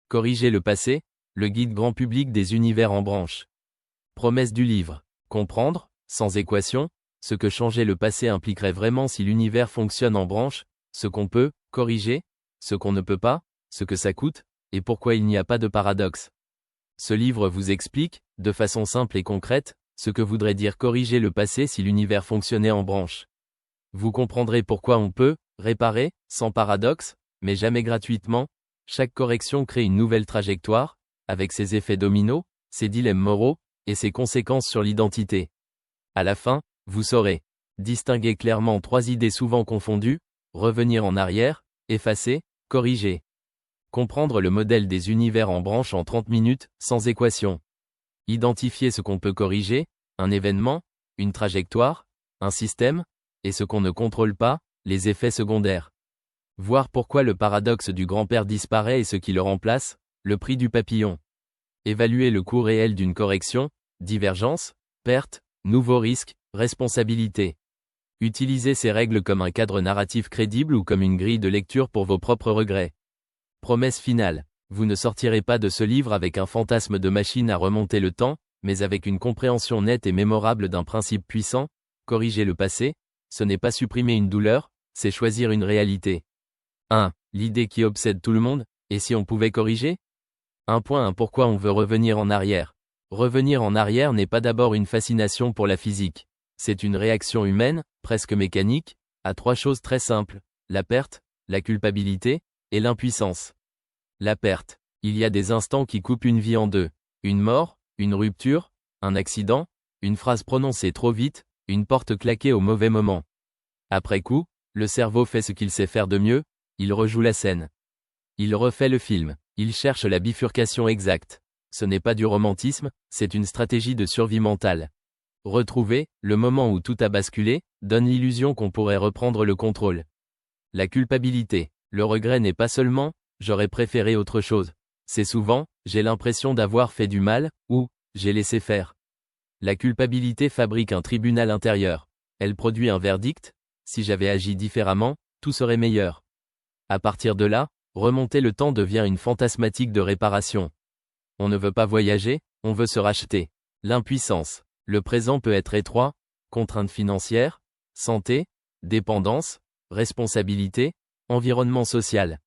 Corriger le passé, le guide grand public des univers en branches. Promesse du livre. Comprendre, sans équation, ce que changer le passé impliquerait vraiment si l'univers fonctionne en branches, ce qu'on peut corriger, ce qu'on ne peut pas, ce que ça coûte, et pourquoi il n'y a pas de paradoxe. Ce livre vous explique, de façon simple et concrète, ce que voudrait dire corriger le passé si l'univers fonctionnait en branches. Vous comprendrez pourquoi on peut réparer, sans paradoxe, mais jamais gratuitement. Chaque correction crée une nouvelle trajectoire, avec ses effets dominos, ses dilemmes moraux, et ses conséquences sur l'identité. À la fin, vous saurez distinguer clairement trois idées souvent confondues: revenir en arrière, effacer, corriger. Comprendre le modèle des univers en branches en 30 minutes, sans équation. Identifier ce qu'on peut corriger, un événement, une trajectoire, un système, et ce qu'on ne contrôle pas, les effets secondaires. Voir pourquoi le paradoxe du grand-père disparaît et ce qui le remplace, le prix du papillon. Évaluer le coût réel d'une correction, divergence, perte, nouveau risque, responsabilité. Utilisez ces règles comme un cadre narratif crédible ou comme une grille de lecture pour vos propres regrets. Promesse finale. Vous ne sortirez pas de ce livre avec un fantasme de machine à remonter le temps, mais avec une compréhension nette et mémorable d'un principe puissant: corriger le passé, ce n'est pas supprimer une douleur, c'est choisir une réalité. 1. L'idée qui obsède tout le monde: et si on pouvait corriger ? 1.1 Pourquoi on veut revenir en arrière ? Revenir en arrière n'est pas d'abord une fascination pour la physique. C'est une réaction humaine, presque mécanique, à trois choses très simples: la perte, la culpabilité, et l'impuissance. La perte. Il y a des instants qui coupent une vie en deux. Une mort, une rupture, un accident, une phrase prononcée trop vite, une porte claquée au mauvais moment. Après coup, le cerveau fait ce qu'il sait faire de mieux, il rejoue la scène. Il refait le film, il cherche la bifurcation exacte. Ce n'est pas du romantisme, c'est une stratégie de survie mentale. Retrouver, le moment où tout a basculé, donne l'illusion qu'on pourrait reprendre le contrôle. La culpabilité. Le regret n'est pas seulement « j'aurais préféré autre chose ». C'est souvent « j'ai l'impression d'avoir fait du mal » ou « j'ai laissé faire ». La culpabilité fabrique un tribunal intérieur. Elle produit un verdict: si j'avais agi différemment, tout serait meilleur. À partir de là, remonter le temps devient une fantasmatique de réparation. On ne veut pas voyager, on veut se racheter. L'impuissance. Le présent peut être étroit: contraintes financières, santé, dépendance, responsabilité, environnement social.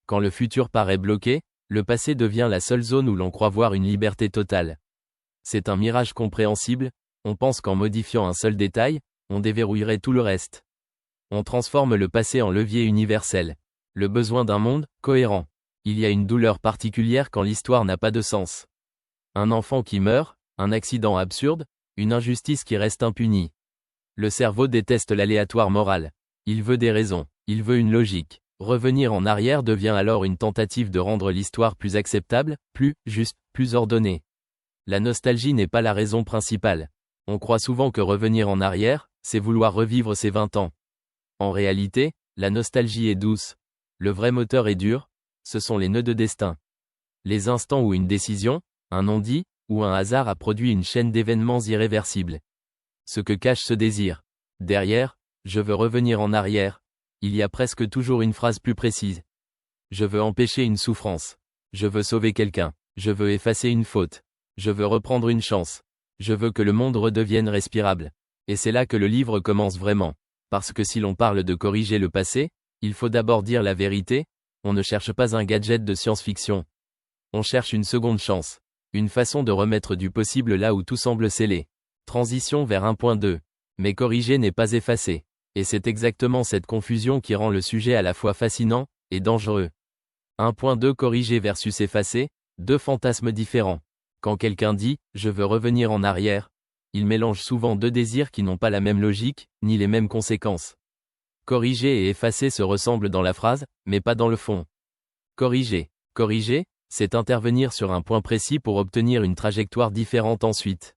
Quand le futur paraît bloqué, le passé devient la seule zone où l'on croit voir une liberté totale. C'est un mirage compréhensible: on pense qu'en modifiant un seul détail, on déverrouillerait tout le reste. On transforme le passé en levier universel. Le besoin d'un monde cohérent. Il y a une douleur particulière quand l'histoire n'a pas de sens. Un enfant qui meurt, un accident absurde, une injustice qui reste impunie. Le cerveau déteste l'aléatoire moral. Il veut des raisons, il veut une logique. Revenir en arrière devient alors une tentative de rendre l'histoire plus acceptable, plus juste, plus ordonnée. La nostalgie n'est pas la raison principale. On croit souvent que revenir en arrière, c'est vouloir revivre ses 20 ans. En réalité, la nostalgie est douce. Le vrai moteur est dur, ce sont les nœuds de destin. Les instants où une décision, un non-dit, ou un hasard a produit une chaîne d'événements irréversibles. Ce que cache ce désir. Derrière, je veux revenir en arrière, il y a presque toujours une phrase plus précise. Je veux empêcher une souffrance. Je veux sauver quelqu'un. Je veux effacer une faute. Je veux reprendre une chance. Je veux que le monde redevienne respirable. Et c'est là que le livre commence vraiment. Parce que si l'on parle de corriger le passé, il faut d'abord dire la vérité: on ne cherche pas un gadget de science-fiction. On cherche une seconde chance. Une façon de remettre du possible là où tout semble scellé. Transition vers 1.2. Mais corriger n'est pas effacer. Et c'est exactement cette confusion qui rend le sujet à la fois fascinant et dangereux. 1.2 Corriger versus effacer, deux fantasmes différents. Quand quelqu'un dit « je veux revenir en arrière », il mélange souvent deux désirs qui n'ont pas la même logique, ni les mêmes conséquences. Corriger et effacer se ressemblent dans la phrase, mais pas dans le fond. Corriger, c'est intervenir sur un point précis pour obtenir une trajectoire différente ensuite.